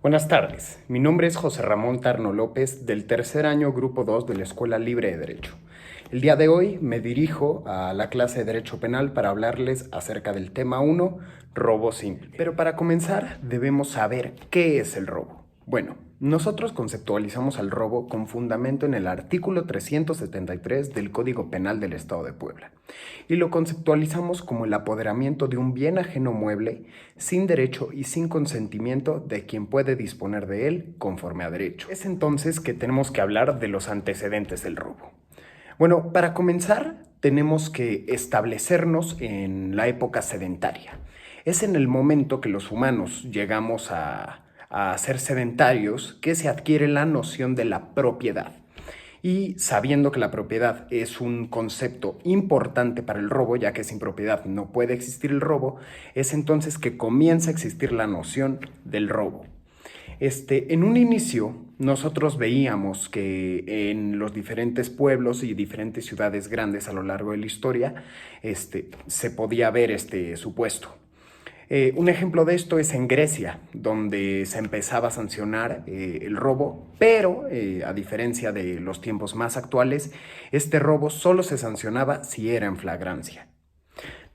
Buenas tardes, mi nombre es José Ramón Tarno López del tercer año Grupo 2 de la Escuela Libre de Derecho. El día de hoy me dirijo a la clase de Derecho Penal para hablarles acerca del tema 1, robo simple. Pero para comenzar debemos saber qué es el robo. Bueno, nosotros conceptualizamos al robo con fundamento en el artículo 373 del Código Penal del Estado de Puebla y lo conceptualizamos como el apoderamiento de un bien ajeno mueble sin derecho y sin consentimiento de quien puede disponer de él conforme a derecho. Es entonces que tenemos que hablar de los antecedentes del robo. Bueno, para comenzar tenemos que establecernos en la época sedentaria. Es en el momento que los humanos llegamos a ser sedentarios que se adquiere la noción de la propiedad. Y sabiendo que la propiedad es un concepto importante para el robo, ya que sin propiedad no puede existir el robo, es entonces que comienza a existir la noción del robo. En un inicio, nosotros veíamos que en los diferentes pueblos y diferentes ciudades grandes a lo largo de la historia, se podía ver este supuesto. Un ejemplo de esto es en Grecia, donde se empezaba a sancionar el robo, pero a diferencia de los tiempos más actuales, este robo solo se sancionaba si era en flagrancia.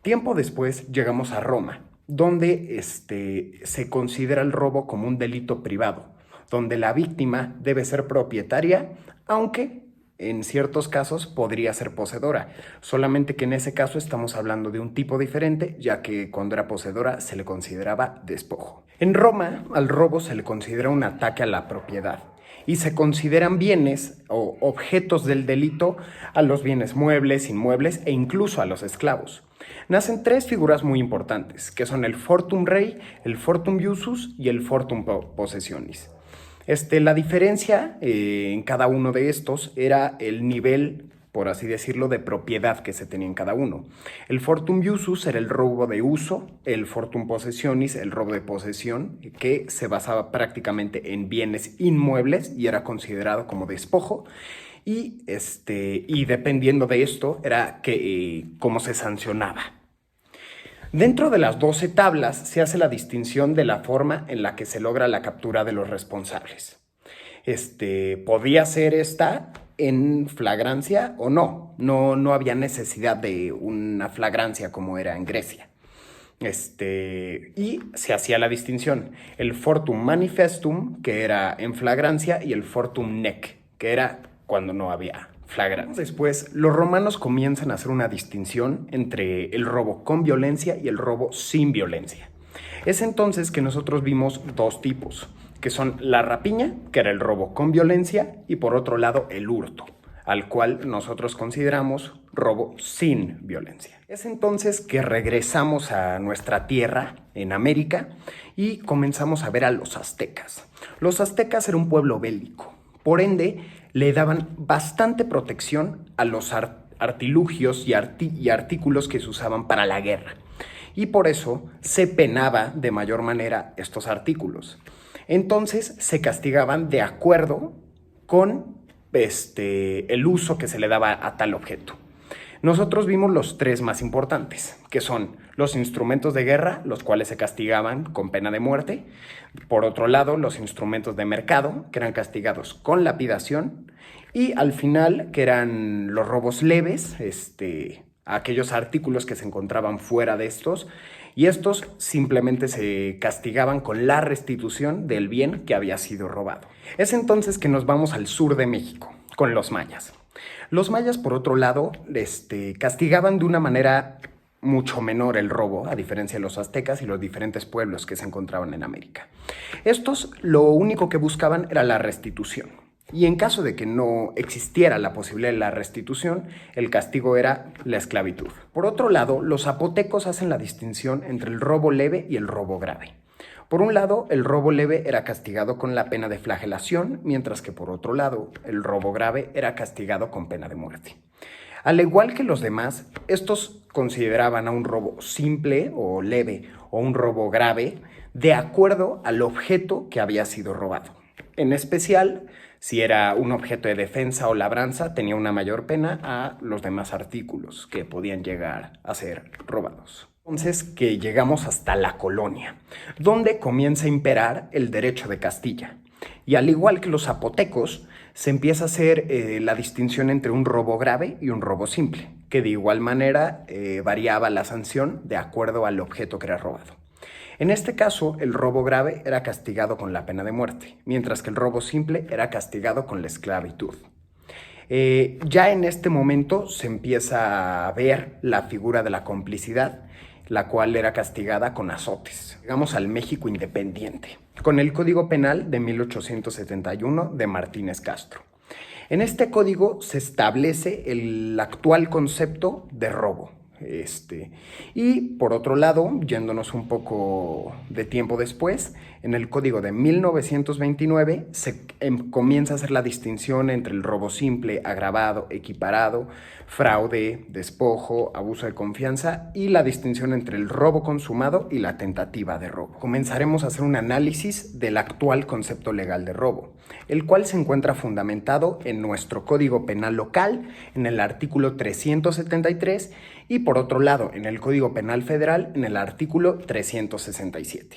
Tiempo después llegamos a Roma, donde se considera el robo como un delito privado, donde la víctima debe ser propietaria, aunque en ciertos casos podría ser poseedora, solamente que en ese caso estamos hablando de un tipo diferente, ya que cuando era poseedora se le consideraba despojo. En Roma, al robo se le considera un ataque a la propiedad y se consideran bienes o objetos del delito a los bienes muebles, inmuebles e incluso a los esclavos. Nacen tres figuras muy importantes, que son el fortum rei, el fortum iusus y el fortum possessionis. La diferencia en cada uno de estos era el nivel, por así decirlo, de propiedad que se tenía en cada uno. El fortum iusus era el robo de uso, el fortum possessionis, el robo de posesión, que se basaba prácticamente en bienes inmuebles y era considerado como despojo. Y dependiendo de esto era cómo se sancionaba. Dentro de las 12 tablas se hace la distinción de la forma en la que se logra la captura de los responsables. Podía ser esta en flagrancia o no. No había necesidad de una flagrancia como era en Grecia. Y se hacía la distinción. El fortum manifestum, que era en flagrancia, y el fortum nec, que era cuando no había flagrancia. Después, los romanos comienzan a hacer una distinción entre el robo con violencia y el robo sin violencia. Es entonces que nosotros vimos dos tipos, que son la rapiña, que era el robo con violencia, y por otro lado el hurto, al cual nosotros consideramos robo sin violencia. Es entonces que regresamos a nuestra tierra en América y comenzamos a ver a los aztecas. Los aztecas eran un pueblo bélico, por ende le daban bastante protección a los artilugios y artículos que se usaban para la guerra. Y por eso se penaba de mayor manera estos artículos. Entonces se castigaban de acuerdo con el uso que se le daba a tal objeto. Nosotros vimos los tres más importantes, que son los instrumentos de guerra, los cuales se castigaban con pena de muerte. Por otro lado, los instrumentos de mercado, que eran castigados con lapidación. Y al final, que eran los robos leves, aquellos artículos que se encontraban fuera de estos. Y estos simplemente se castigaban con la restitución del bien que había sido robado. Es entonces que nos vamos al sur de México, con los mayas. Los mayas, por otro lado, castigaban de una manera mucho menor el robo, a diferencia de los aztecas y los diferentes pueblos que se encontraban en América. Estos lo único que buscaban era la restitución. Y en caso de que no existiera la posibilidad de la restitución, el castigo era la esclavitud. Por otro lado, los zapotecos hacen la distinción entre el robo leve y el robo grave. Por un lado, el robo leve era castigado con la pena de flagelación, mientras que por otro lado, el robo grave era castigado con pena de muerte. Al igual que los demás, estos consideraban a un robo simple o leve o un robo grave de acuerdo al objeto que había sido robado. En especial, si era un objeto de defensa o labranza, tenía una mayor pena a los demás artículos que podían llegar a ser robados. Entonces que llegamos hasta la colonia, donde comienza a imperar el derecho de Castilla. Y al igual que los zapotecos, se empieza a hacer la distinción entre un robo grave y un robo simple, que de igual manera variaba la sanción de acuerdo al objeto que era robado. En este caso, el robo grave era castigado con la pena de muerte, mientras que el robo simple era castigado con la esclavitud. Ya en este momento se empieza a ver la figura de la complicidad, la cual era castigada con azotes. Llegamos al México independiente, con el Código Penal de 1871 de Martínez Castro. En este código se establece el actual concepto de robo. Y por otro lado, yéndonos un poco de tiempo después, en el Código de 1929 se comienza a hacer la distinción entre el robo simple, agravado, equiparado, fraude, despojo, abuso de confianza y la distinción entre el robo consumado y la tentativa de robo. Comenzaremos a hacer un análisis del actual concepto legal de robo, el cual se encuentra fundamentado en nuestro Código Penal local, en el artículo 373, y por otro lado, en el Código Penal Federal, en el artículo 367.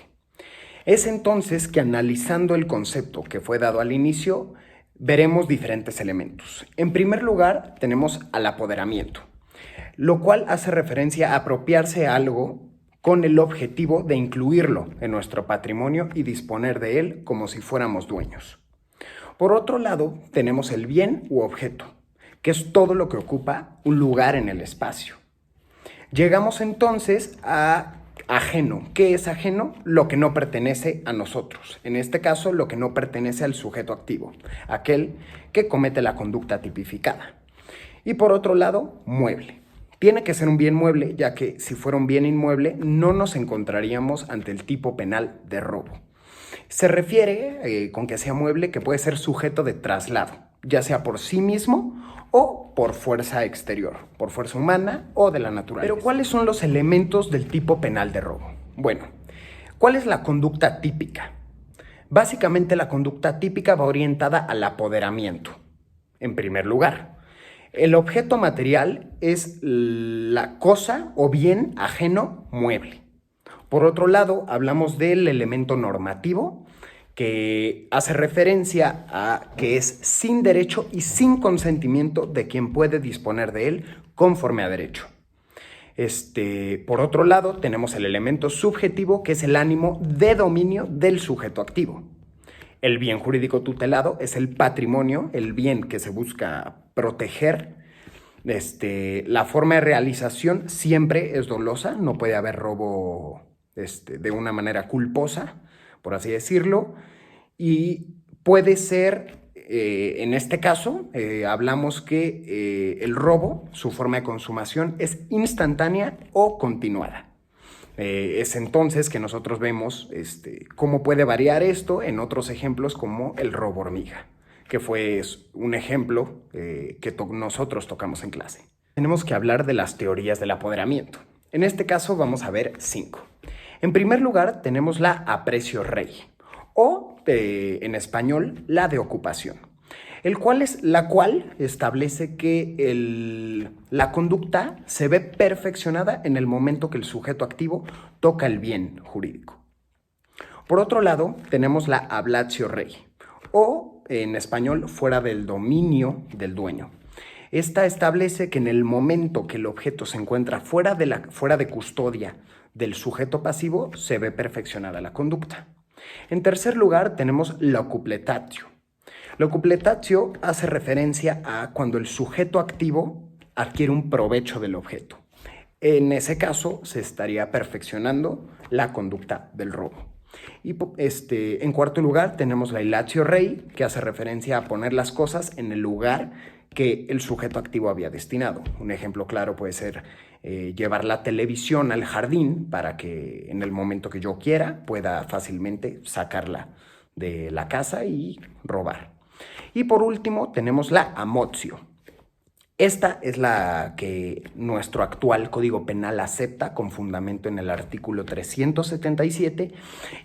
Es entonces que analizando el concepto que fue dado al inicio, veremos diferentes elementos. En primer lugar, tenemos al apoderamiento, lo cual hace referencia a apropiarse algo con el objetivo de incluirlo en nuestro patrimonio y disponer de él como si fuéramos dueños. Por otro lado, tenemos el bien u objeto, que es todo lo que ocupa un lugar en el espacio. Llegamos entonces a ajeno. ¿Qué es ajeno? Lo que no pertenece a nosotros. En este caso, lo que no pertenece al sujeto activo, aquel que comete la conducta tipificada. Y por otro lado, mueble. Tiene que ser un bien mueble, ya que si fuera un bien inmueble, no nos encontraríamos ante el tipo penal de robo. Se refiere, con que sea mueble, que puede ser sujeto de traslado, ya sea por sí mismo o por fuerza exterior, por fuerza humana o de la naturaleza. Pero ¿cuáles son los elementos del tipo penal de robo? Bueno, ¿cuál es la conducta típica? Básicamente la conducta típica va orientada al apoderamiento. En primer lugar, el objeto material es la cosa o bien ajeno mueble. Por otro lado, hablamos del elemento normativo, que hace referencia a que es sin derecho y sin consentimiento de quien puede disponer de él conforme a derecho. Por otro lado, tenemos el elemento subjetivo, que es el ánimo de dominio del sujeto activo. El bien jurídico tutelado es el patrimonio, el bien que se busca proteger. La forma de realización siempre es dolosa, no puede haber robo de una manera culposa, por así decirlo, y puede ser, en este caso, hablamos que el robo, su forma de consumación es instantánea o continuada. Es entonces que nosotros vemos cómo puede variar esto en otros ejemplos como el robo hormiga, que fue un ejemplo que nosotros tocamos en clase. Tenemos que hablar de las teorías del apoderamiento. En este caso vamos a ver 5. En primer lugar, tenemos la aprecio rei, o en español, la de ocupación, la cual establece que la conducta se ve perfeccionada en el momento que el sujeto activo toca el bien jurídico. Por otro lado, tenemos la ablatio rei, o en español, fuera del dominio del dueño. Esta establece que en el momento que el objeto se encuentra fuera de custodia del sujeto pasivo, se ve perfeccionada la conducta. En tercer lugar, tenemos la occuplettatio. La occuplettatio hace referencia a cuando el sujeto activo adquiere un provecho del objeto. En ese caso, se estaría perfeccionando la conducta del robo. Y en cuarto lugar, tenemos la illatio rei, que hace referencia a poner las cosas en el lugar que el sujeto activo había destinado. Un ejemplo claro puede ser llevar la televisión al jardín para que en el momento que yo quiera pueda fácilmente sacarla de la casa y robar. Y por último tenemos la amotio. Esta es la que nuestro actual Código Penal acepta con fundamento en el artículo 377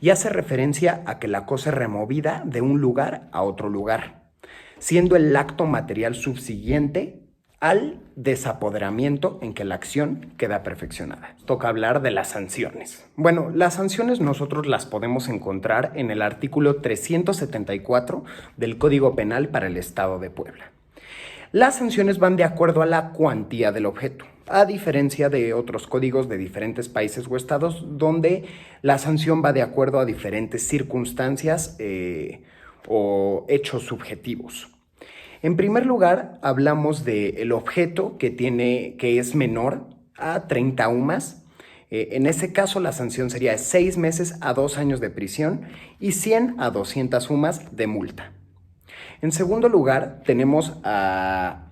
y hace referencia a que la cosa es removida de un lugar a otro lugar, siendo el acto material subsiguiente al desapoderamiento en que la acción queda perfeccionada. Toca hablar de las sanciones. Bueno, las sanciones nosotros las podemos encontrar en el artículo 374 del Código Penal para el Estado de Puebla. Las sanciones van de acuerdo a la cuantía del objeto, a diferencia de otros códigos de diferentes países o estados donde la sanción va de acuerdo a diferentes circunstancias o hechos subjetivos. En primer lugar, hablamos del objeto que es menor a 30 UMAS. En ese caso, la sanción sería de 6 meses a 2 años de prisión y 100 a 200 UMAS de multa. En segundo lugar, tenemos al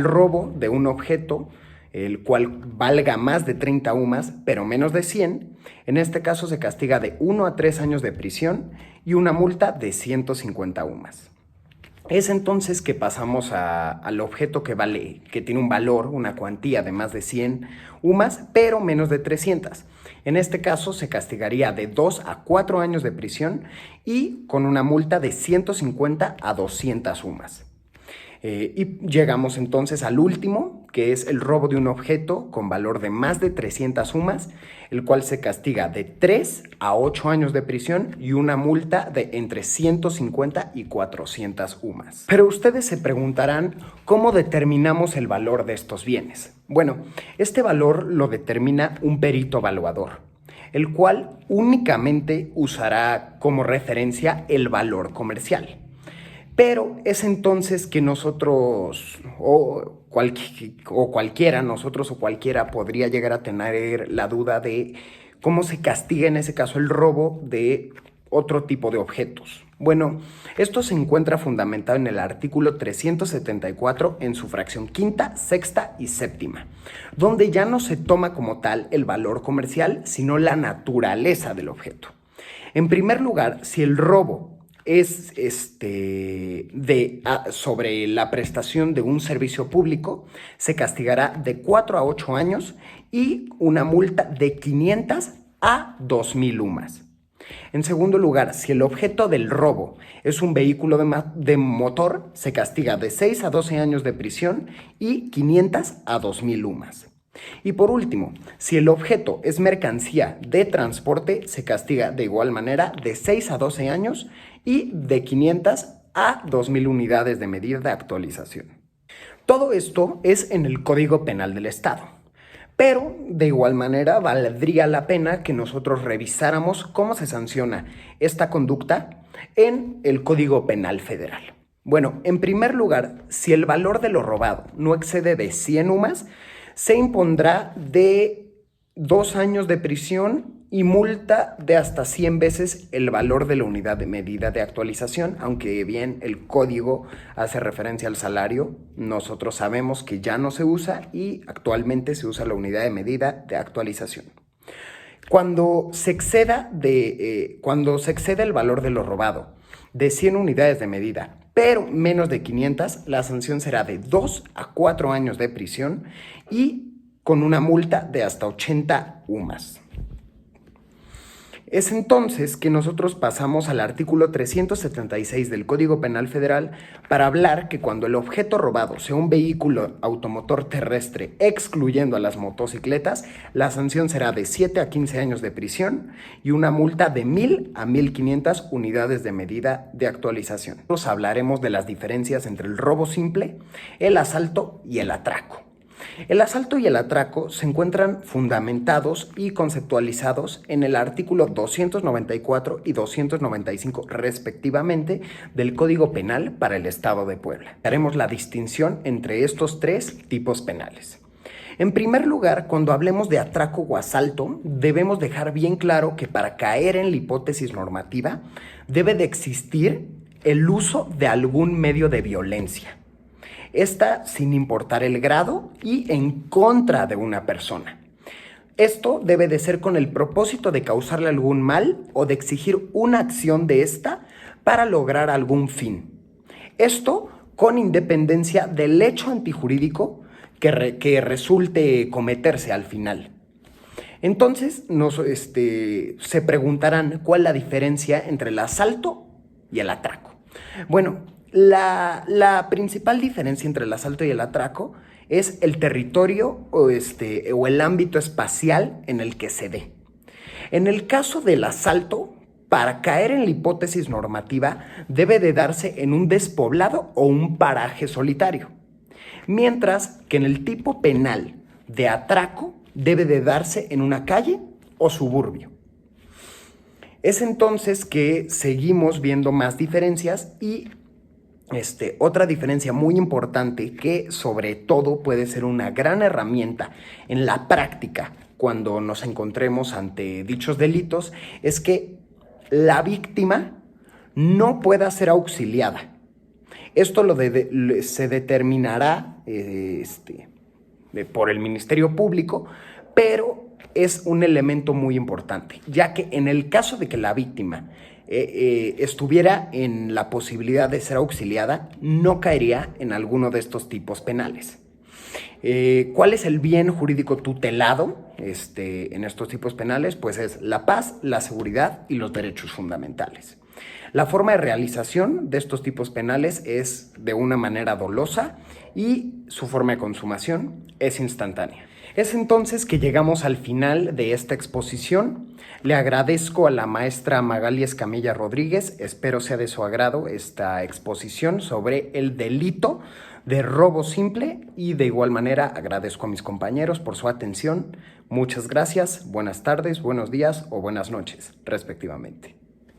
robo de un objeto, el cual valga más de 30 UMAS, pero menos de 100. En este caso se castiga de 1 a 3 años de prisión y una multa de 150 UMAS. Es entonces que pasamos al objeto que tiene un valor, una cuantía de más de 100 UMAS, pero menos de 300. En este caso se castigaría de 2 a 4 años de prisión y con una multa de 150 a 200 UMAS. Y llegamos entonces al último, que es el robo de un objeto con valor de más de 300 UMAS, el cual se castiga de 3 a 8 años de prisión y una multa de entre 150 y 400 UMAS. Pero ustedes se preguntarán, ¿cómo determinamos el valor de estos bienes? Bueno, este valor lo determina un perito evaluador, el cual únicamente usará como referencia el valor comercial. Pero es entonces que nosotros o cualquiera podría llegar a tener la duda de cómo se castiga en ese caso el robo de otro tipo de objetos. Bueno, esto se encuentra fundamentado en el artículo 374 en su fracción quinta, sexta y séptima, donde ya no se toma como tal el valor comercial, sino la naturaleza del objeto. En primer lugar, si el robo es sobre la prestación de un servicio público, se castigará de 4 a 8 años y una multa de 500 a 2,000 UMAS. En segundo lugar, si el objeto del robo es un vehículo de motor, se castiga de 6 a 12 años de prisión y 500 a 2,000 UMAS. Y por último, si el objeto es mercancía de transporte, se castiga de igual manera de 6 a 12 años y de 500 a 2,000 unidades de medida de actualización. Todo esto es en el Código Penal del Estado, pero de igual manera valdría la pena que nosotros revisáramos cómo se sanciona esta conducta en el Código Penal Federal. Bueno, en primer lugar, si el valor de lo robado no excede de 100 UMAS, se impondrá de 2 años de prisión y multa de hasta 100 veces el valor de la unidad de medida de actualización, aunque bien el código hace referencia al salario, nosotros sabemos que ya no se usa y actualmente se usa la unidad de medida de actualización. Cuando se exceda el valor de lo robado de 100 unidades de medida, pero menos de 500, la sanción será de 2 a 4 años de prisión y con una multa de hasta 80 UMAS. Es entonces que nosotros pasamos al artículo 376 del Código Penal Federal para hablar que cuando el objeto robado sea un vehículo automotor terrestre, excluyendo a las motocicletas, la sanción será de 7 a 15 años de prisión y una multa de 1,000 a 1,500 unidades de medida de actualización. Nosotros hablaremos de las diferencias entre el robo simple, el asalto y el atraco. El asalto y el atraco se encuentran fundamentados y conceptualizados en el artículo 294 y 295 respectivamente del Código Penal para el Estado de Puebla. Haremos la distinción entre estos 3 tipos penales. En primer lugar, cuando hablemos de atraco o asalto, debemos dejar bien claro que para caer en la hipótesis normativa debe de existir el uso de algún medio de violencia. Esta sin importar el grado y en contra de una persona. Esto debe de ser con el propósito de causarle algún mal o de exigir una acción de esta para lograr algún fin. Esto con independencia del hecho antijurídico que resulte cometerse al final. Entonces se preguntarán cuál es la diferencia entre el asalto y el atraco. Bueno, La principal diferencia entre el asalto y el atraco es el territorio o el ámbito espacial en el que se dé. En el caso del asalto, para caer en la hipótesis normativa, debe de darse en un despoblado o un paraje solitario. Mientras que en el tipo penal de atraco, debe de darse en una calle o suburbio. Es entonces que seguimos viendo más diferencias y otra diferencia muy importante que sobre todo puede ser una gran herramienta en la práctica cuando nos encontremos ante dichos delitos es que la víctima no pueda ser auxiliada. Esto se determinará por el Ministerio Público, pero es un elemento muy importante, ya que en el caso de que la víctima estuviera en la posibilidad de ser auxiliada, no caería en alguno de estos tipos penales. ¿Cuál es el bien jurídico tutelado en estos tipos penales? Pues es la paz, la seguridad y los derechos fundamentales. La forma de realización de estos tipos penales es de una manera dolosa y su forma de consumación es instantánea. Es entonces que llegamos al final de esta exposición. Le agradezco a la maestra Magali Escamilla Rodríguez, espero sea de su agrado esta exposición sobre el delito de robo simple y de igual manera agradezco a mis compañeros por su atención. Muchas gracias, buenas tardes, buenos días o buenas noches, respectivamente.